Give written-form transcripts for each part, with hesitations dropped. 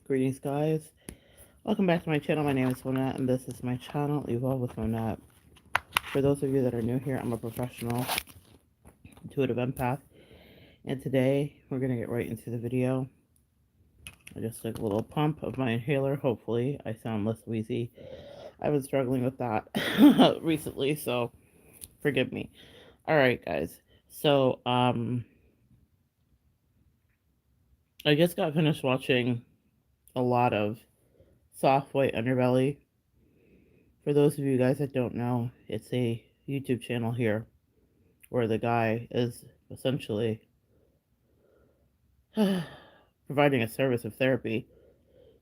Greetings, guys. Welcome back to my channel. My name is Monette, and this is my channel, Evolve with Monette. For those of you that are new here, I'm a professional intuitive empath, and today we're going to get right into the video. I just took a little pump of my inhaler. Hopefully, I sound less wheezy. I've been struggling with that recently, so forgive me. All right, guys. So, I just got finished watching a lot of Soft White Underbelly. For those of you guys that don't know, it's a YouTube channel here where the guy is essentially providing a service of therapy.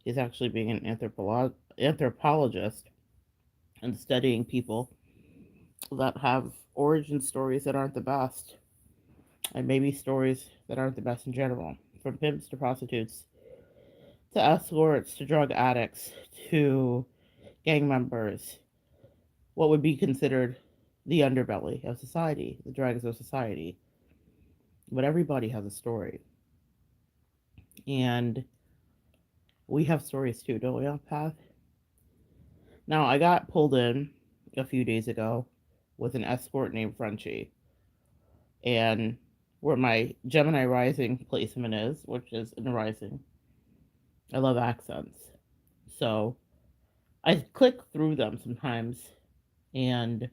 He's actually being an anthropologist and studying people that have origin stories that aren't the best, and maybe stories that aren't the best in general. From pimps to prostitutes, to escorts, to drug addicts, to gang members, what would be considered the underbelly of society, the dregs of society. But everybody has a story. And we have stories too, don't we, Empath? Now, I got pulled in a few days ago with an escort named Frenchie. And where my Gemini rising placement is, which is in the rising, I love accents. So I click through them sometimes, and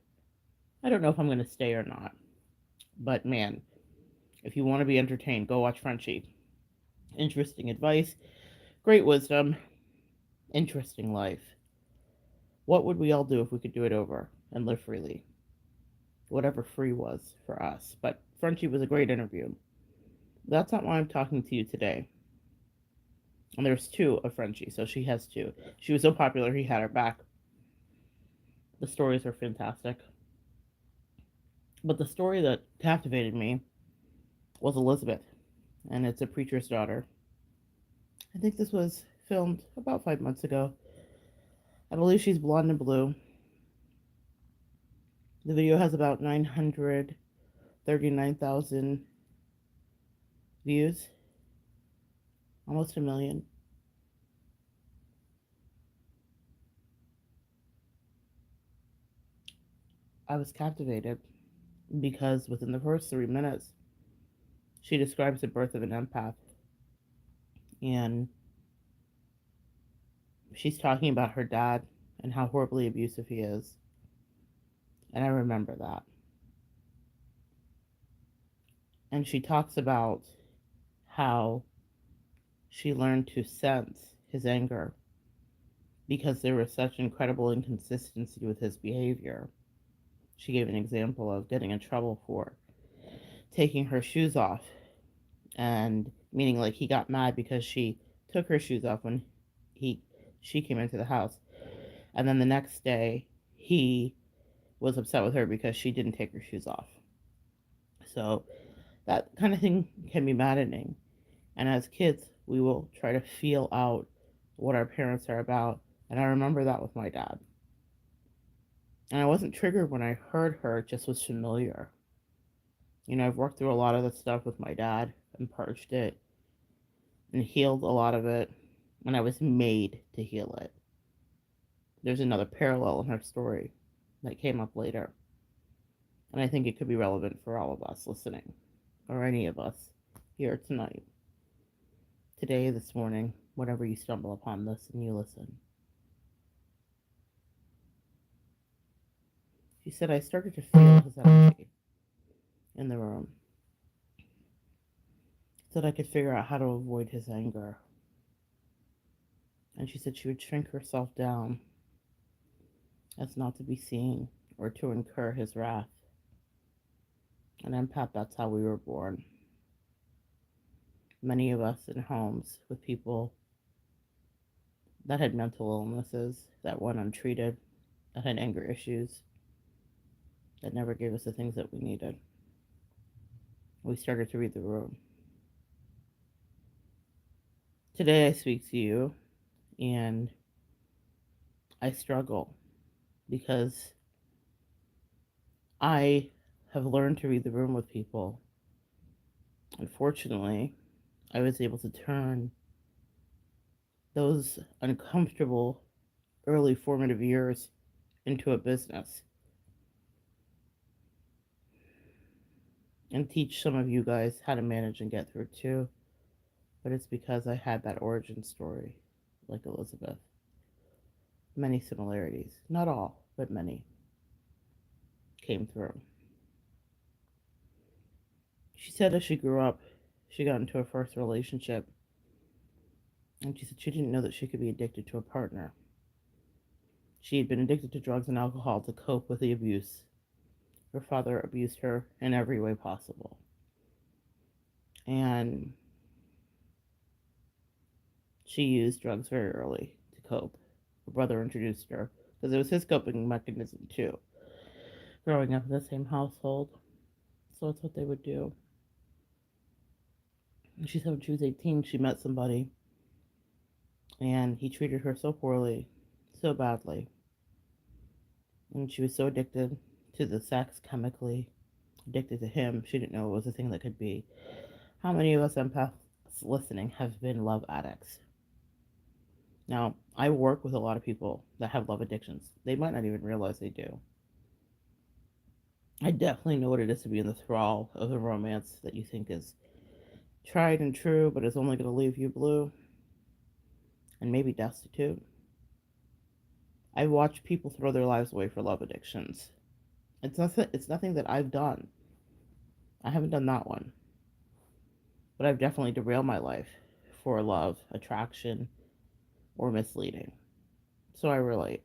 I don't know if I'm going to stay or not. But man, if you want to be entertained, go watch Frenchie. Interesting advice, great wisdom, interesting life. What would we all do if we could do it over and live freely? Whatever free was for us. But Frenchie was a great interview. That's not why I'm talking to you today. And there's two of Frenchie, so she has two. She was so popular, he had her back. The stories are fantastic. But the story that captivated me was Elizabeth, and it's a preacher's daughter. I think this was filmed about 5 months ago. I believe she's blonde and blue. The video has about 939,000 views, almost a million. I was captivated because within the first 3 minutes, she describes the birth of an empath. And she's talking about her dad and how horribly abusive he is. And I remember that. And she talks about how she learned to sense his anger because there was such incredible inconsistency with his behavior. She gave an example of getting in trouble for taking her shoes off, and meaning like he got mad because she took her shoes off when he she came into the house, and then the next day he was upset with her because she didn't take her shoes off. So that kind of thing can be maddening. And as kids, we will try to feel out what our parents are about. And I remember that with my dad. And I wasn't triggered when I heard her, it just was familiar. You know, I've worked through a lot of the stuff with my dad and purged it and healed a lot of it. And I was made to heal it. There's another parallel in her story that came up later. And I think it could be relevant for all of us listening, or any of us here tonight, today, this morning, whenever you stumble upon this and you listen. She said, I started to feel his energy in the room. Said I could figure out how to avoid his anger. And she said she would shrink herself down as not to be seen or to incur his wrath. And empath, that's how we were born. Many of us in homes with people that had mental illnesses, that went untreated, that had anger issues, that never gave us the things that we needed. We started to read the room. Today I speak to you, and I struggle because I have learned to read the room with people. Unfortunately, I was able to turn those uncomfortable early formative years into a business and teach some of you guys how to manage and get through too. But it's because I had that origin story, like Elizabeth. Many similarities. Not all, but many came through. She said as she grew up, she got into her first relationship, and she said she didn't know that she could be addicted to a partner. She had been addicted to drugs and alcohol to cope with the abuse. Her father abused her in every way possible. And she used drugs very early to cope. Her brother introduced her because it was his coping mechanism too, growing up in the same household. So it's what they would do. And she said when she was 18, she met somebody and he treated her so poorly, so badly. And she was so addicted to the sex chemically, addicted to him, she didn't know it was a thing that could be. How many of us empaths listening have been love addicts? Now, I work with a lot of people that have love addictions. They might not even realize they do. I definitely know what it is to be in the thrall of a romance that you think is tried and true, but is only going to leave you blue and maybe destitute. I've watched people throw their lives away for love addictions. It's nothing that I've done. I haven't done that one, but I've definitely derailed my life for love, attraction, or misleading. So I relate.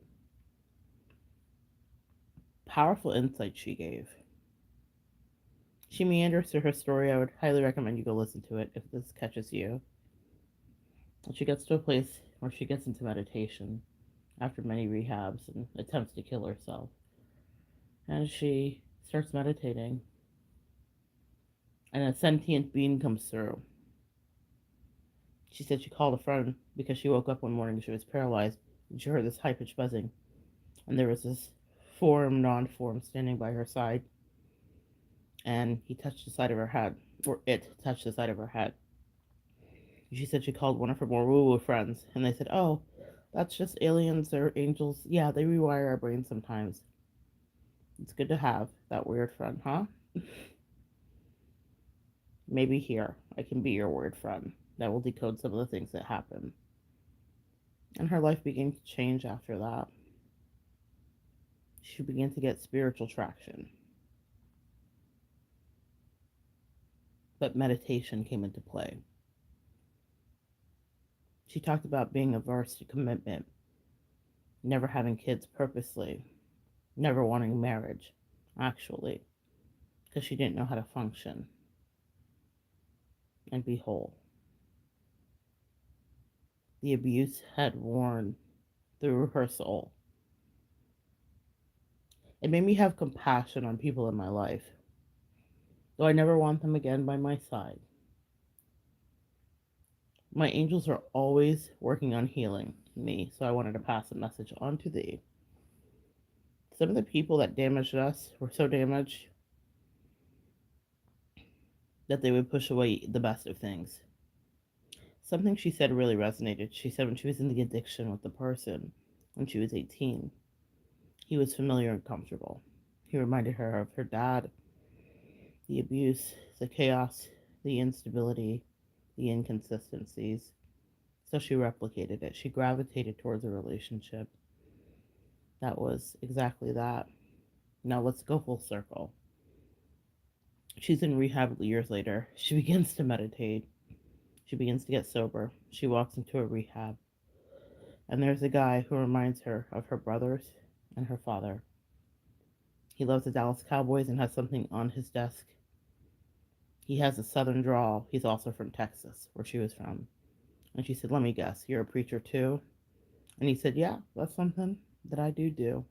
Powerful insight she gave. She meanders through her story. I would highly recommend you go listen to it if this catches you. And she gets to a place where she gets into meditation after many rehabs and attempts to kill herself. And she starts meditating, and a sentient being comes through. She said she called a friend because she woke up one morning and she was paralyzed, and she heard this high pitched buzzing, and there was this form, non form, standing by her side, and he touched the side of her head, or it touched the side of her head. She said she called one of her more woo woo friends, and they said, "Oh, that's just aliens or angels. Yeah, they rewire our brains sometimes. It's good to have that weird friend, huh? Maybe here, I can be your weird friend. That will decode some of the things that happen." And her life began to change after that. She began to get spiritual traction, but meditation came into play. She talked about being averse to commitment, never having kids purposely, never wanting marriage, actually, because she didn't know how to function and be whole. The abuse had worn through her soul. It made me have compassion on people in my life, though I never want them again by my side. My angels are always working on healing me, so I wanted to pass a message on to thee. Some of the people that damaged us were so damaged that they would push away the best of things. Something she said really resonated. She said when she was in the addiction with the person when she was 18, he was familiar and comfortable. He reminded her of her dad, the abuse, the chaos, the instability, the inconsistencies. So she replicated it. She gravitated towards a relationship that was exactly that. Now let's go full circle. She's in rehab years later. She begins to meditate. She begins to get sober. She walks into a rehab. And there's a guy who reminds her of her brothers and her father. He loves the Dallas Cowboys and has something on his desk. He has a southern drawl. He's also from Texas, where she was from. And she said, "Let me guess, you're a preacher too?" And he said, "Yeah, that's something that I do."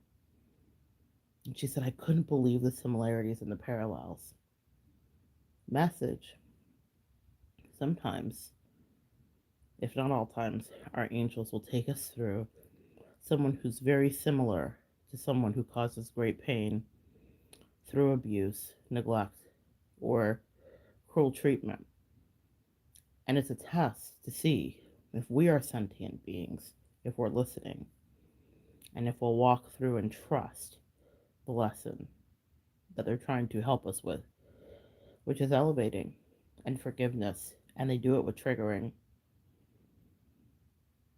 And she said, "I couldn't believe the similarities and the parallels." Message. Sometimes, if not all times, our angels will take us through someone who's very similar to someone who causes great pain through abuse, neglect, or cruel treatment. And it's a test to see If we are sentient beings, if we're listening, and if we'll walk through and trust the lesson that they're trying to help us with, which is elevating and forgiveness, and they do it with triggering.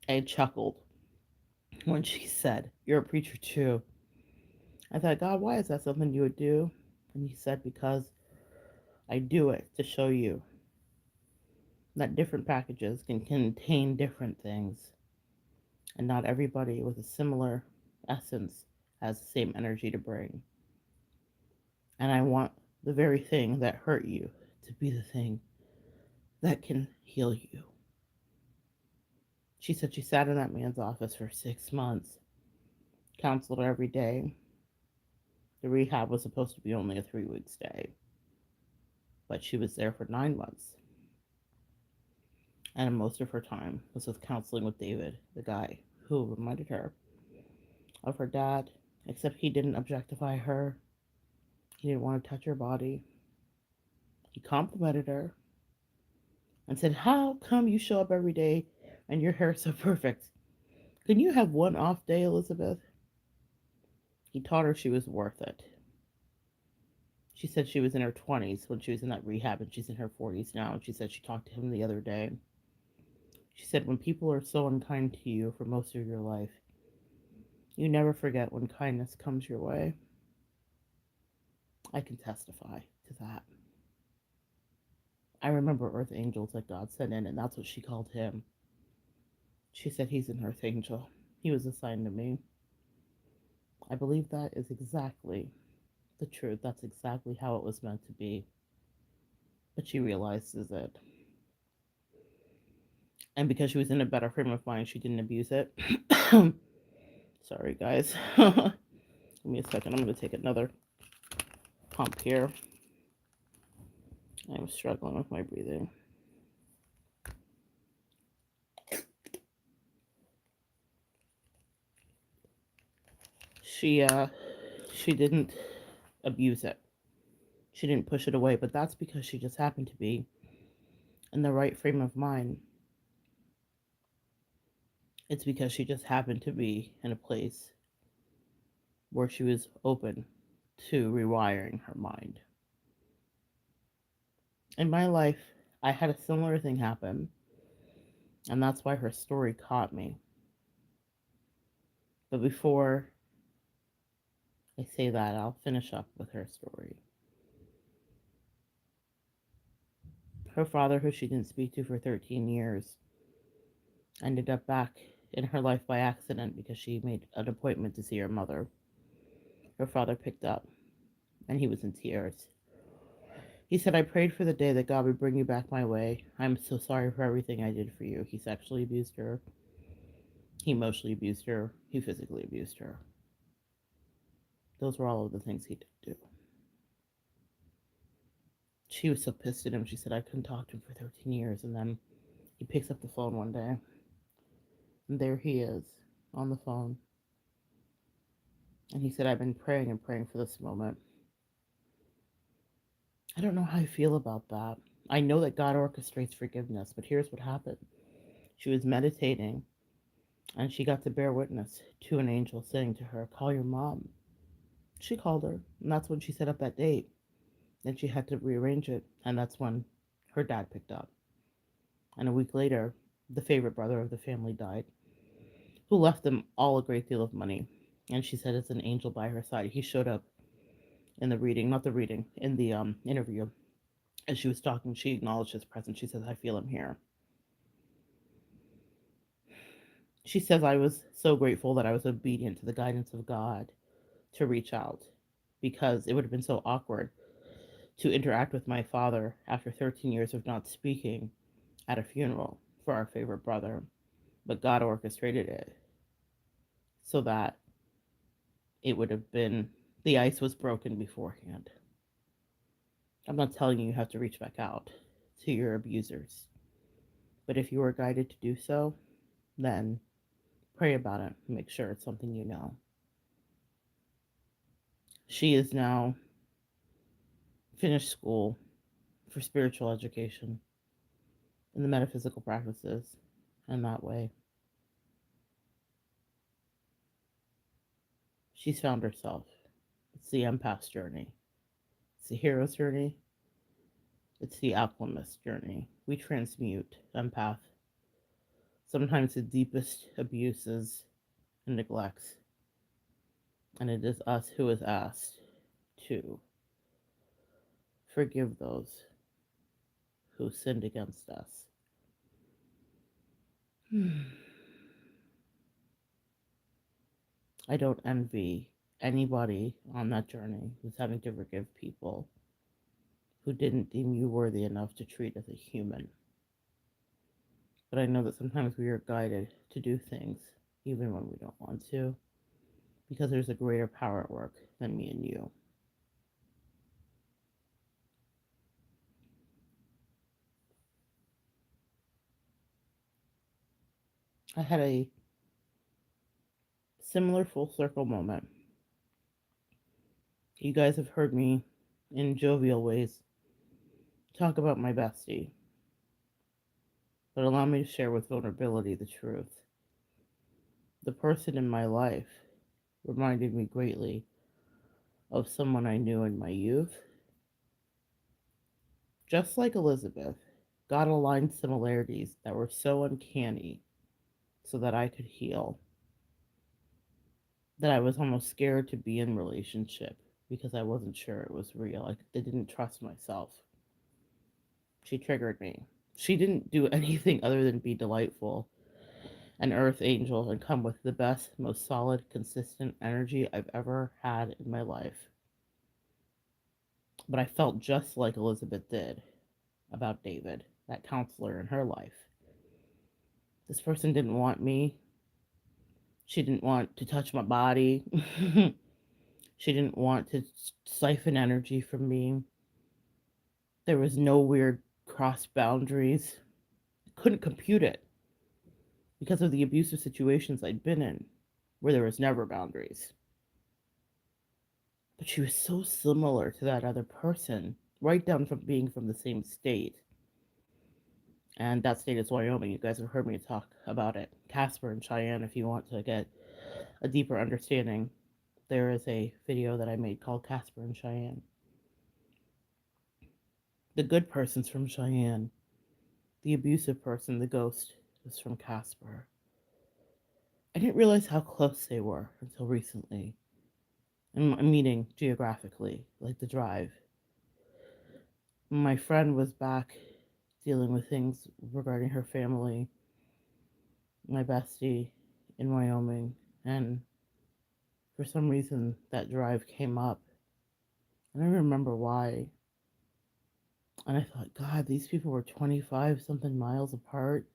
I chuckled when she said, "You're a preacher too." I thought, God, why is that something you would do? And he said, because I do it to show you that different packages can contain different things, and not everybody with a similar essence has the same energy to bring. And I want the very thing that hurt you to be the thing that can heal you. She said she sat in that man's office for 6 months, counseled her every day. The rehab was supposed to be only a 3 week stay, but she was there for 9 months. And most of her time was with counseling with David, the guy who reminded her of her dad, except he didn't objectify her. He didn't want to touch her body. He complimented her and said, "How come you show up every day and your hair is so perfect? Can you have one off day, Elizabeth?" He taught her she was worth it. She said she was in her 20s when she was in that rehab, and she's in her 40s now. And she said she talked to him the other day. She said, when people are so unkind to you for most of your life, you never forget when kindness comes your way. I can testify to that. I remember earth angels that God sent in, and that's what she called him. She said he's an earth angel. He was assigned to me. I believe that is exactly the truth. That's exactly how it was meant to be. But she realizes it. And because she was in a better frame of mind, she didn't abuse it. Sorry, guys. Give me a second. I'm going to take another pump here. I'm struggling with my breathing. She she didn't abuse it. She didn't push it away, but that's because she just happened to be in the right frame of mind. It's because she just happened to be in a place where she was open to rewiring her mind. In my life, I had a similar thing happen, and that's why her story caught me. But before I say that, I'll finish up with her story. Her father, who she didn't speak to for 13 years, ended up back in her life by accident because she made an appointment to see her mother. Her father picked up, and he was in tears. He said, "I prayed for the day that God would bring you back my way. I'm so sorry for everything I did for you." He sexually abused her. He emotionally abused her. He physically abused her. Those were all of the things he did do. She was so pissed at him. She said, "I couldn't talk to him for 13 years." And then he picks up the phone one day, and there he is on the phone. And he said, "I've been praying and praying for this moment." I don't know how I feel about that. I know that God orchestrates forgiveness, but here's what happened. She was meditating, and she got to bear witness to an angel saying to her, "Call your mom." She called her, and that's when she set up that date. Then she had to rearrange it, and that's when her dad picked up. And a week later, the favorite brother of the family died, who left them all a great deal of money. And she said, it's an angel by her side. He showed up in the reading, not the reading, in the interview. As she was talking, she acknowledged his presence. She says, "I feel him here." She says, "I was so grateful that I was obedient to the guidance of God to reach out, because it would have been so awkward to interact with my father after 13 years of not speaking at a funeral for our favorite brother. But God orchestrated it so that it would have been, the ice was broken beforehand." I'm not telling you have to reach back out to your abusers, but if you are guided to do so, then pray about it. Make sure it's something you know. She is now finished school for spiritual education in the metaphysical practices, in that way. She's found herself. It's the empath's journey. It's the hero's journey. It's the alchemist's journey. We transmute empath. Sometimes the deepest abuses and neglects, and it is us who is asked to forgive those who sinned against us. I don't envy anybody on that journey who's having to forgive people who didn't deem you worthy enough to treat as a human. But I know that sometimes we are guided to do things even when we don't want to, because there's a greater power at work than me and you. I had a similar full circle moment. You guys have heard me in jovial ways talk about my bestie, but allow me to share with vulnerability the truth. The person in my life reminded me greatly of someone I knew in my youth. Just like Elizabeth, God aligned similarities that were so uncanny so that I could heal, that I was almost scared to be in relationship because I wasn't sure it was real. I didn't trust myself. She triggered me. She didn't do anything other than be delightful, an earth angel, and come with the best, most solid, consistent energy I've ever had in my life. But I felt just like Elizabeth did about David, that counselor in her life. This person didn't want me. She didn't want to touch my body. She didn't want to siphon energy from me. There was no weird cross boundaries. I couldn't compute it because of the abusive situations I'd been in where there was never boundaries. But she was so similar to that other person, right down from being from the same state. And that state is Wyoming. You guys have heard me talk about it. Casper and Cheyenne, if you want to get a deeper understanding, there is a video that I made called Casper and Cheyenne. The good person's from Cheyenne. The abusive person, the ghost, is from Casper. I didn't realize how close they were until recently. I'm meaning geographically, like the drive. My friend was back dealing with things regarding her family, my bestie in Wyoming, and for some reason that drive came up. I don't remember why. And I thought, God, these people were 25 something miles apart,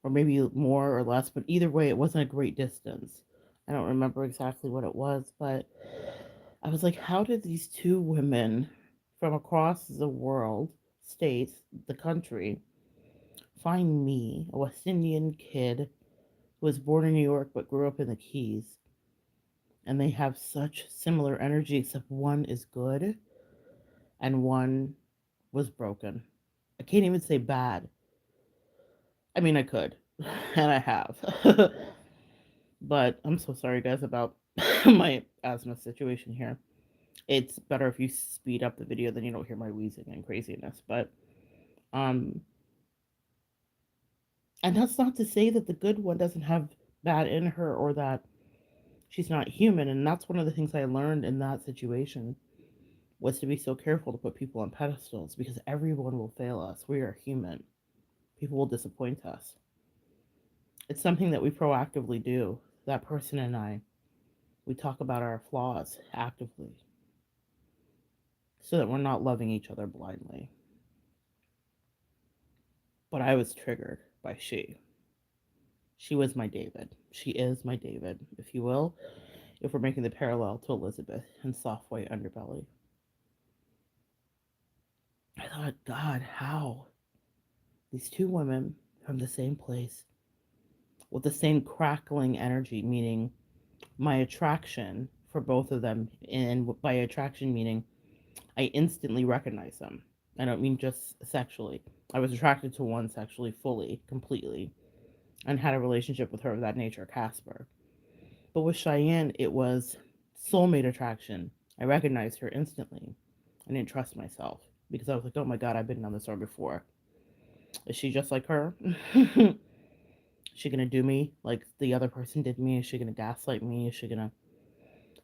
or maybe more or less, but either way, it wasn't a great distance. I don't remember exactly what it was, but I was like, how did these two women from across the world, states, the country, find me, a West Indian kid who was born in New York but grew up in the Keys, and they have such similar energy, except one is good and one was broken. I can't even say bad. I mean, I could, and I have. But I'm so sorry, guys, about my asthma situation here. It's better if you speed up the video, then you don't hear my wheezing and craziness. But um, and that's not to say that the good one doesn't have bad in her or that she's not human. And that's one of the things I learned in that situation was to be so careful to put people on pedestals because everyone will fail us. We are human. People will disappoint us. It's something that we proactively do. That person and I, we talk about our flaws actively so that we're not loving each other blindly. But I was triggered by she. She was my David. She is my David, if you will, if we're making the parallel to Elizabeth and soft white underbelly. I thought, God, how? These two women from the same place with the same crackling energy, meaning my attraction for both of them, and by attraction, meaning I instantly recognize them. I don't mean just sexually. I was attracted to one sexually, fully, completely. and had a relationship with her of that nature, Casper. But with Cheyenne, it was soulmate attraction. I recognized her instantly. I didn't trust myself because I was like, oh my God, I've been on this road before. Is she just like her? Is she gonna do me like the other person did me? Is she gonna gaslight me? Is she gonna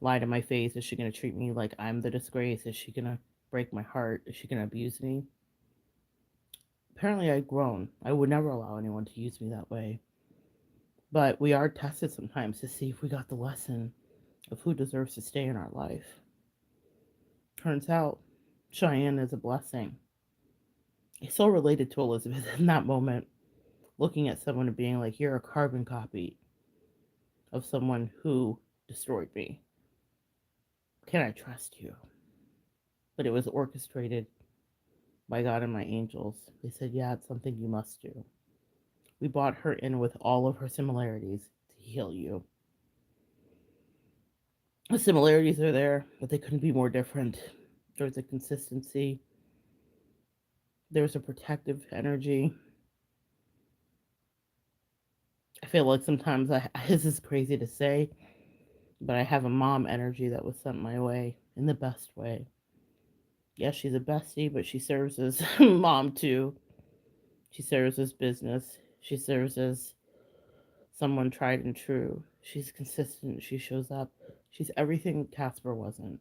lie to my face? Is she gonna treat me like I'm the disgrace? Is she gonna break my heart? Is she gonna abuse me? Apparently, I'd grown. I would never allow anyone to use me that way. But we are tested sometimes to see if we got the lesson of who deserves to stay in our life. Turns out, Cheyenne is a blessing. I so related to Elizabeth in that moment, looking at someone and being like, you're a carbon copy of someone who destroyed me. Can I trust you? But it was orchestrated by God and my angels. They said, yeah, it's something you must do. We brought her in with all of her similarities to heal you. The similarities are there, but they couldn't be more different. There's a consistency, there's a protective energy. I feel like sometimes this is crazy to say, but I have a mom energy that was sent my way in the best way. Yes, she's a bestie, but she serves as mom too. She serves as business. She serves as someone tried and true. She's consistent. She shows up. She's everything Casper wasn't.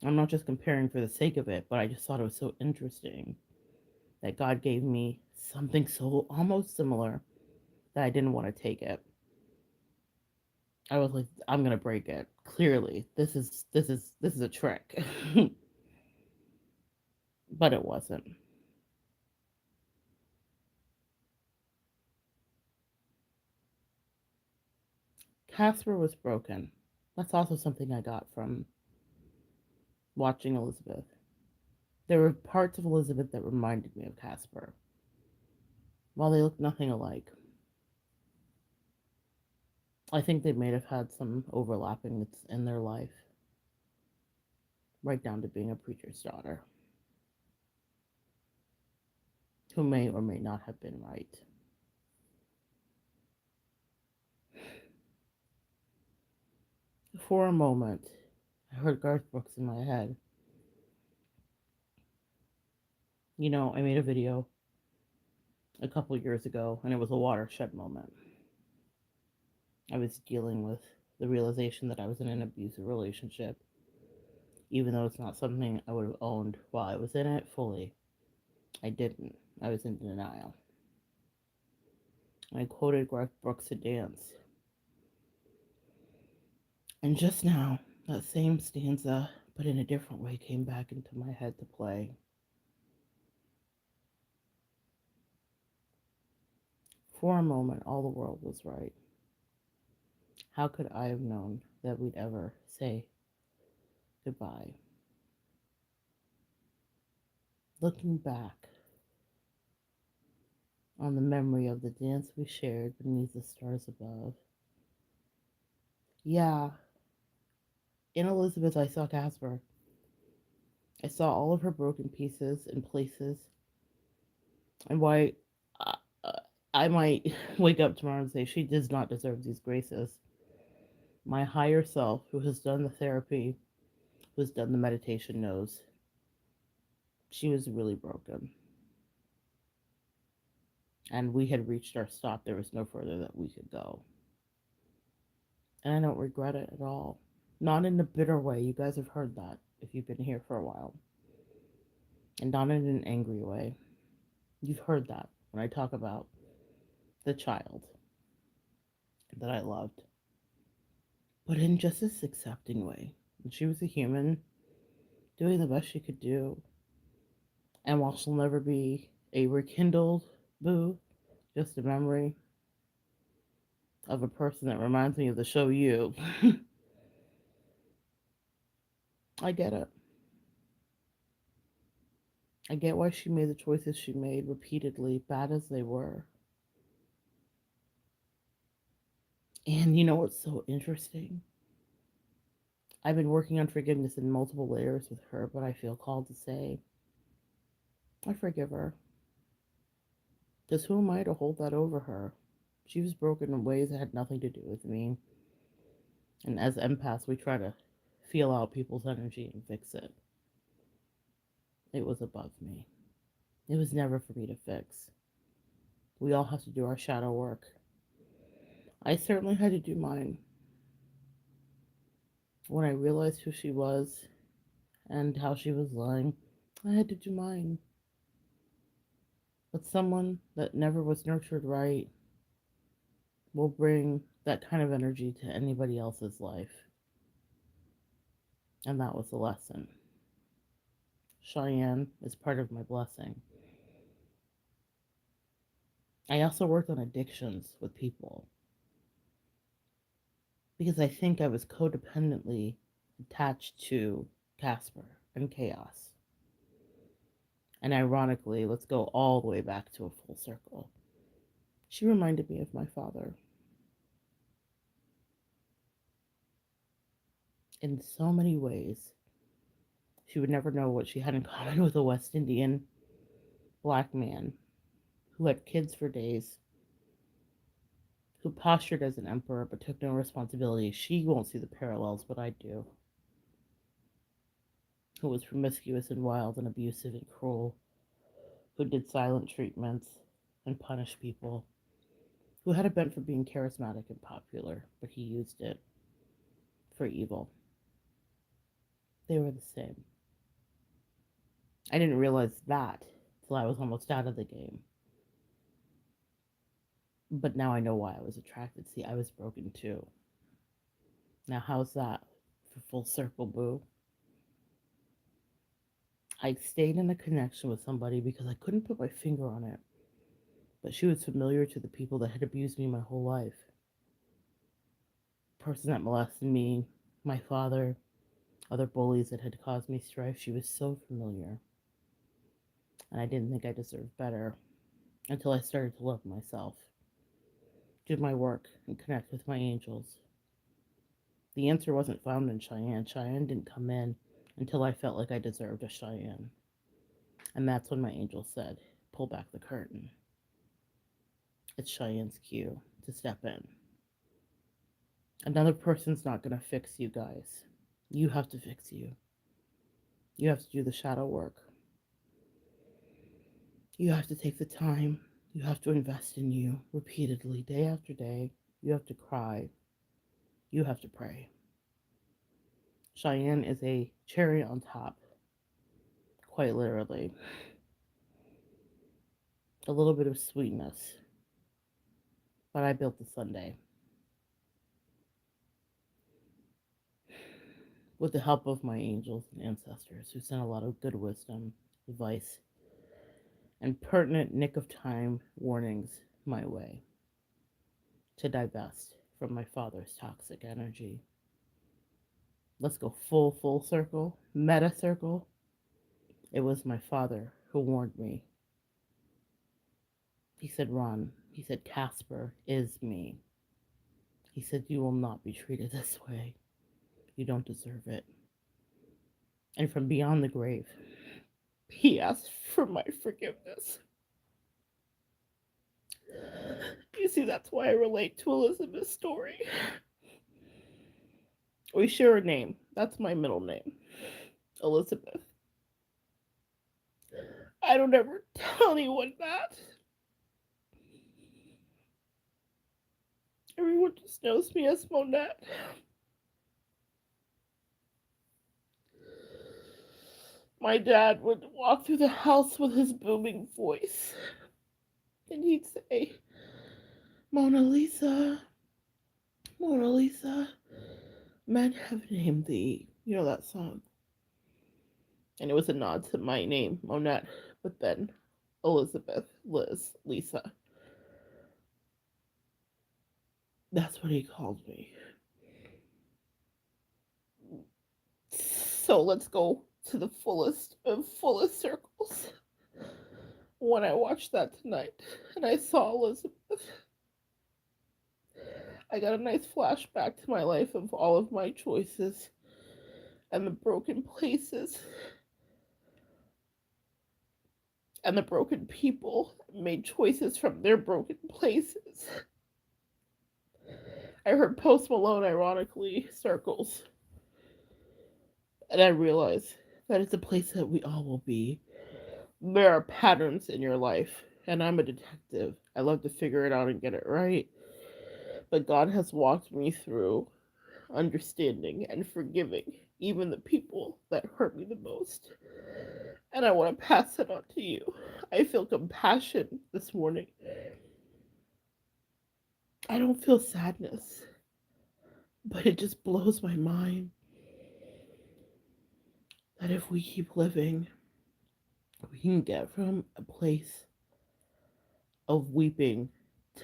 I'm not just comparing for the sake of it, but I just thought it was so interesting that God gave me something so almost similar that I didn't want to take it. I was like, I'm gonna break it. Clearly, this is a trick, but it wasn't. Casper was broken. That's also something I got from watching Elizabeth. There were parts of Elizabeth that reminded me of Casper, while they looked nothing alike. I think they may have had some overlapping in their life, right down to being a preacher's daughter, who may or may not have been right. For a moment, I heard Garth Brooks in my head. I made a video a couple years ago, and it was a watershed moment. I was dealing with the realization that I was in an abusive relationship, even though it's not something I would have owned while I was in it fully. I didn't. I was in denial. I quoted Garth Brooks to dance. And just now, that same stanza, but in a different way, came back into my head to play. For a moment, all the world was right. How could I have known that we'd ever say goodbye? Looking back on the memory of the dance we shared beneath the stars above. Yeah, in Elizabeth, I saw Casper. I saw all of her broken pieces and places, and why I, I might wake up tomorrow and say she does not deserve these graces. My higher self, who has done the therapy, who has done the meditation, knows she was really broken. And we had reached our stop. There was no further that we could go. And I don't regret it at all. Not in a bitter way. You guys have heard that if you've been here for a while. And not in an angry way. You've heard that when I talk about the child that I loved. But in just this accepting way. And she was a human doing the best she could do. And while she'll never be a rekindled boo, just a memory of a person that reminds me of the show You, I get it. I get why she made the choices she made repeatedly, bad as they were. And you know what's so interesting? I've been working on forgiveness in multiple layers with her, but I feel called to say, I forgive her. Because who am I to hold that over her? She was broken in ways that had nothing to do with me. And as empaths, we try to feel out people's energy and fix it. It was above me. It was never for me to fix. We all have to do our shadow work. I certainly had to do mine. When I realized who she was and how she was lying, I had to do mine. But someone that never was nurtured right will bring that kind of energy to anybody else's life. And that was the lesson. Cheyenne is part of my blessing. I also worked on addictions with people because I think I was codependently attached to Casper and Chaos. And ironically, let's go all the way back to a full circle. She reminded me of my father in so many ways. She would never know what she had in common with a West Indian black man who had kids for days, who postured as an emperor but took no responsibility. She won't see the parallels, but I do. Who was promiscuous and wild and abusive and cruel, who did silent treatments and punished people, who had a bent for being charismatic and popular, but he used it for evil. They were the same. I didn't realize that till I was almost out of the game. But now I know why I was attracted. See, I was broken too. Now, how's that for full circle, boo? I stayed in a connection with somebody because I couldn't put my finger on it, but she was familiar to the people that had abused me my whole life. Person that molested me, my father, other bullies that had caused me strife. She was so familiar. And I didn't think I deserved better until I started to love myself, do my work, and connect with my angels. The answer wasn't found in Cheyenne. Cheyenne didn't come in until I felt like I deserved a Cheyenne. And that's when my angel said, pull back the curtain. It's Cheyenne's cue to step in. Another person's not going to fix you guys. You have to fix you. You have to do the shadow work. You have to take the time. You have to invest in you repeatedly, day after day. You have to cry. You have to pray. Cheyenne is a cherry on top, quite literally. A little bit of sweetness. But I built the sundae with the help of my angels and ancestors who sent a lot of good wisdom, advice, and pertinent nick of time warnings my way to divest from my father's toxic energy. Let's go full circle, meta circle. It was my father who warned me. He said, Ron, he said, Casper is me. He said, you will not be treated this way. You don't deserve it. And from beyond the grave, he asked for my forgiveness. You see, that's why I relate to Elizabeth's story. We share a name. That's my middle name, Elizabeth. I don't ever tell anyone that. Everyone just knows me as Monette. My dad would walk through the house with his booming voice, and he'd say, Mona Lisa, Mona Lisa, men have named thee. You know that song? And it was a nod to my name, Monette, but then Elizabeth, Liz, Lisa. That's what he called me. So let's go to the fullest of fullest circles. When I watched that tonight and I saw Elizabeth, I got a nice flashback to my life of all of my choices and the broken places and the broken people made choices from their broken places. I heard Post Malone ironically circles, and I realized that it's a place that we all will be. There are patterns in your life, and I'm a detective. I love to figure it out and get it right. But God has walked me through understanding and forgiving even the people that hurt me the most. And I want to pass it on to you. I feel compassion this morning. I don't feel sadness, but it just blows my mind that if we keep living, we can get from a place of weeping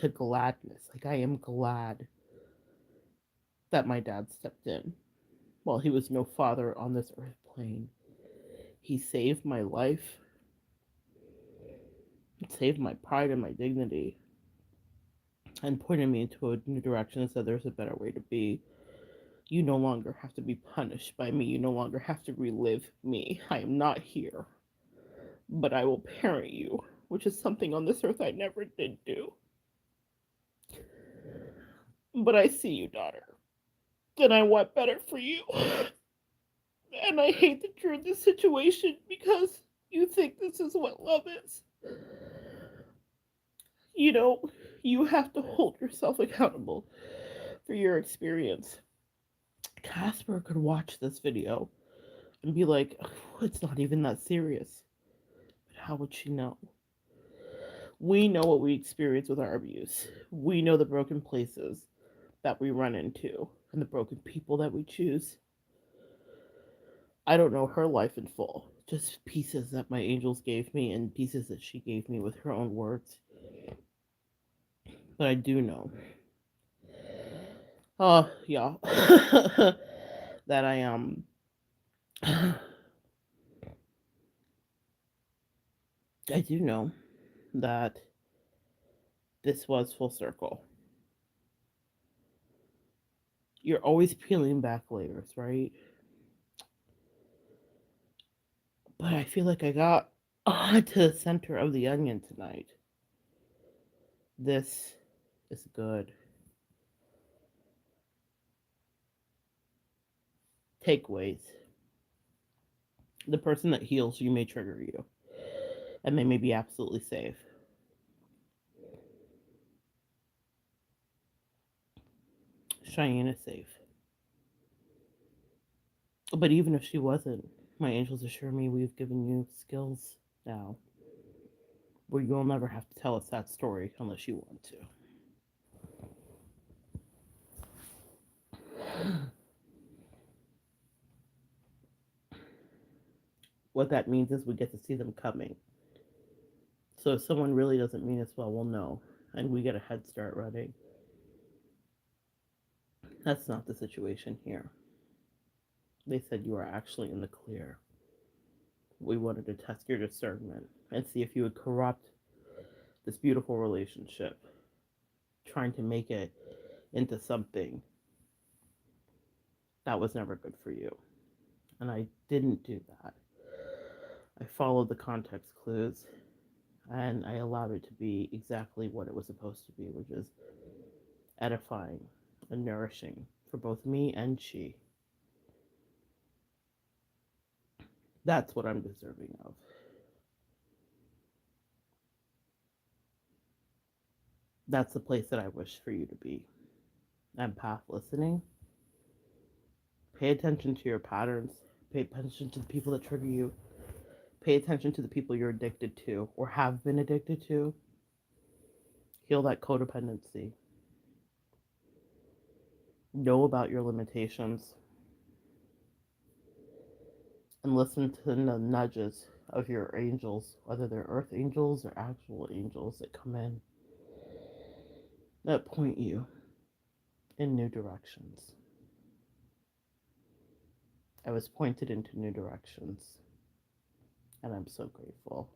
to gladness. Like, I am glad that my dad stepped in while he was no father on this earth plane. He saved my life, saved my pride and my dignity, and pointed me into a new direction and said there's a better way to be. You no longer have to be punished by me. You no longer have to relive me. I am not here, but I will parent you, which is something on this earth I never did do. But I see you, daughter, and I want better for you. And I hate that you're in this situation because you think this is what love is. You know, you have to hold yourself accountable for your experience. Casper could watch this video and be like, "Oh, it's not even that serious." But how would she know? We know what we experience with our abuse. We know the broken places that we run into and the broken people that we choose. I don't know her life in full, just pieces that my angels gave me and pieces that she gave me with her own words. But I do know, yeah, that I do know that this was full circle. You're always peeling back layers, right? But I feel like I got to the center of the onion tonight. This is good. Takeaways. The person that heals you may trigger you, and they may be absolutely safe. Cheyenne is safe. But even if she wasn't, my angels assure me we've given you skills now where you'll never have to tell us that story unless you want to. What that means is we get to see them coming. So if someone really doesn't mean us well, we'll know. And we get a head start running. That's not the situation here. They said you are actually in the clear. We wanted to test your discernment and see if you would corrupt this beautiful relationship, trying to make it into something that was never good for you. And I didn't do that. I followed the context clues and I allowed it to be exactly what it was supposed to be, which is edifying and nourishing for both me and she. That's what I'm deserving of. That's the place that I wish for you to be. Empath listening. Pay attention to your patterns. Pay attention to the people that trigger you. Pay attention to the people you're addicted to or have been addicted to. Heal that codependency. Know about your limitations. And listen to the nudges of your angels, whether they're earth angels or actual angels that come in that point you in new directions. I was pointed into new directions, and I'm so grateful.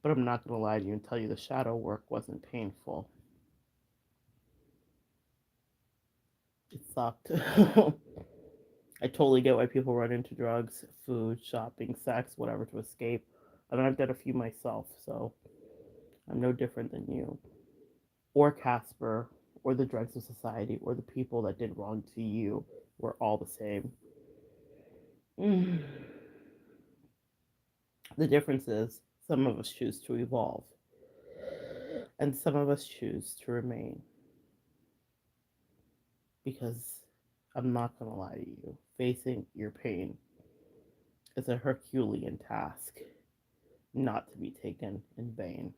But I'm not going to lie to you and tell you the shadow work wasn't painful. It sucked. I totally get why people run into drugs, food, shopping, sex, whatever to escape. I mean, I've done a few myself, so I'm no different than you, or Casper, or the dregs of society or the people that did wrong to you. We're all the same. Mm. The difference is some of us choose to evolve and some of us choose to remain because I'm not going to lie to you. Facing your pain is a Herculean task, not to be taken in vain.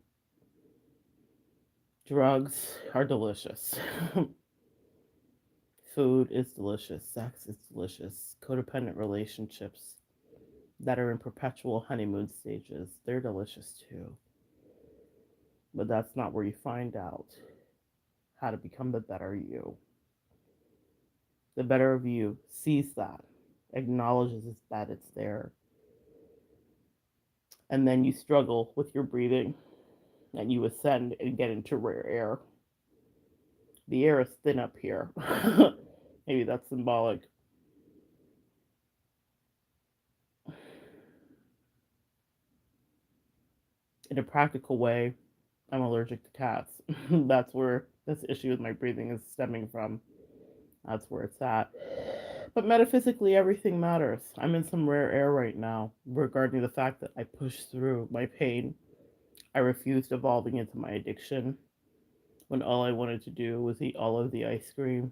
Drugs are delicious. Food is delicious. Sex is delicious. Codependent relationships that are in perpetual honeymoon stages, they're delicious too. But that's not where you find out how to become the better you. The better of you sees that, acknowledges that it's there, and then you struggle with your breathing and you ascend and get into rare air. The air is thin up here. Maybe that's symbolic. In a practical way, I'm allergic to cats. That's where this issue with my breathing is stemming from. That's where it's at. But metaphysically, everything matters. I'm in some rare air right now regarding the fact that I pushed through my pain. I refused evolving into my addiction when all I wanted to do was eat all of the ice cream,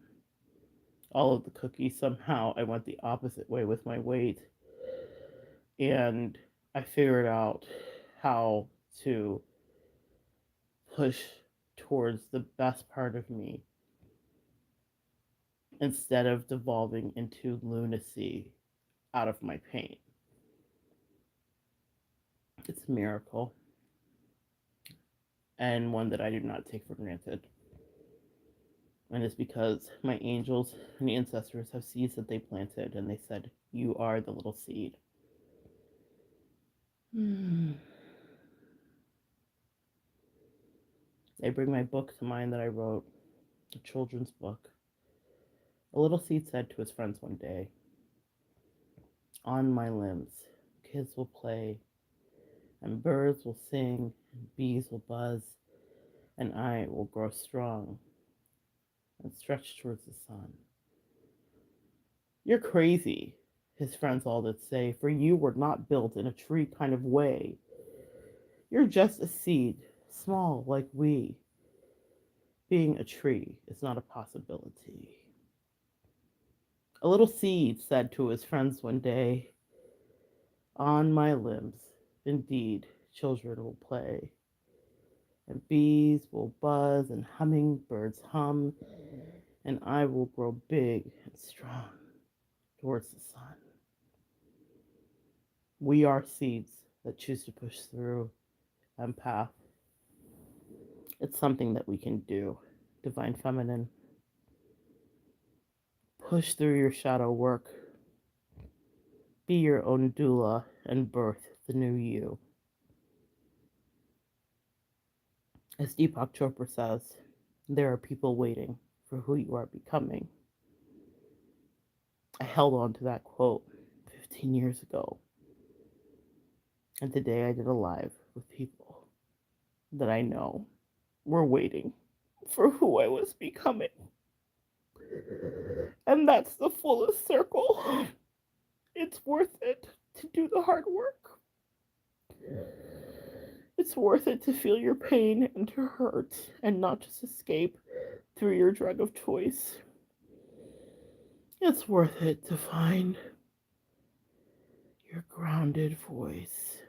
all of the cookies. Somehow I went the opposite way with my weight. And I figured out how to push towards the best part of me instead of devolving into lunacy out of my pain. It's a miracle, and one that I do not take for granted. And it's because my angels and ancestors have seeds that they planted, and they said, "You are the little seed." They bring my book to mind that I wrote, a children's book. A little seed said to his friends one day, "On my limbs, kids will play, and birds will sing, and bees will buzz, and I will grow strong and stretch towards the sun." "You're crazy," his friends all did say, "for you were not built in a tree kind of way. You're just a seed, small like we. Being a tree is not a possibility." A little seed said to his friends one day, "On my limbs, indeed, children will play, and bees will buzz, and hummingbirds hum, and I will grow big and strong towards the sun." We are seeds that choose to push through. Empath. It's something that we can do. Divine Feminine. Push through your shadow work. Be your own doula and birth the new you. As Deepak Chopra says, there are people waiting for who you are becoming. I held on to that quote 15 years ago, and today I did a live with people that I know were waiting for who I was becoming. And that's the fullest circle. It's worth it to do the hard work. It's worth it to feel your pain and to hurt and not just escape through your drug of choice. It's worth it to find your grounded voice.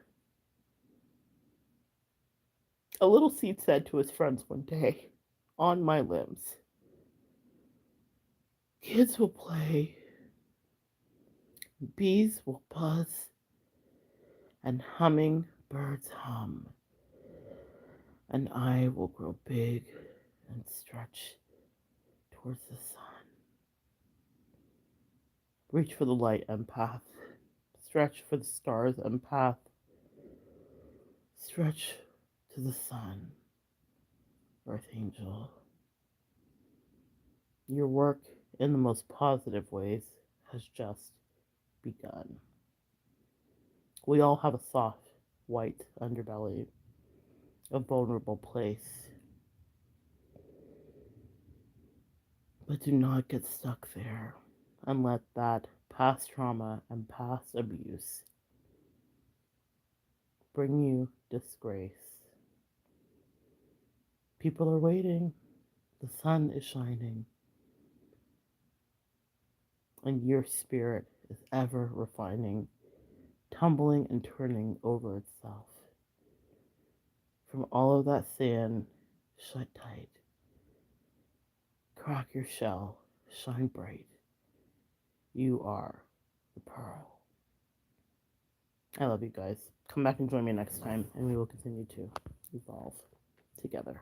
A little seed said to his friends one day, "On my limbs, kids will play, bees will buzz, and hummingbirds hum, and I will grow big and stretch towards the sun." Reach for the light, empath. Stretch for the stars, empath. Stretch to the sun, earth angel. Your work in the most positive ways has just begun. We all have a soft, white underbelly, a vulnerable place. But do not get stuck there and let that past trauma and past abuse bring you disgrace. People are waiting. The sun is shining, and your spirit is ever refining, tumbling and turning over itself. From all of that sand, shut tight. Crack your shell, shine bright. You are the pearl. I love you guys. Come back and join me next time, and we will continue to evolve together.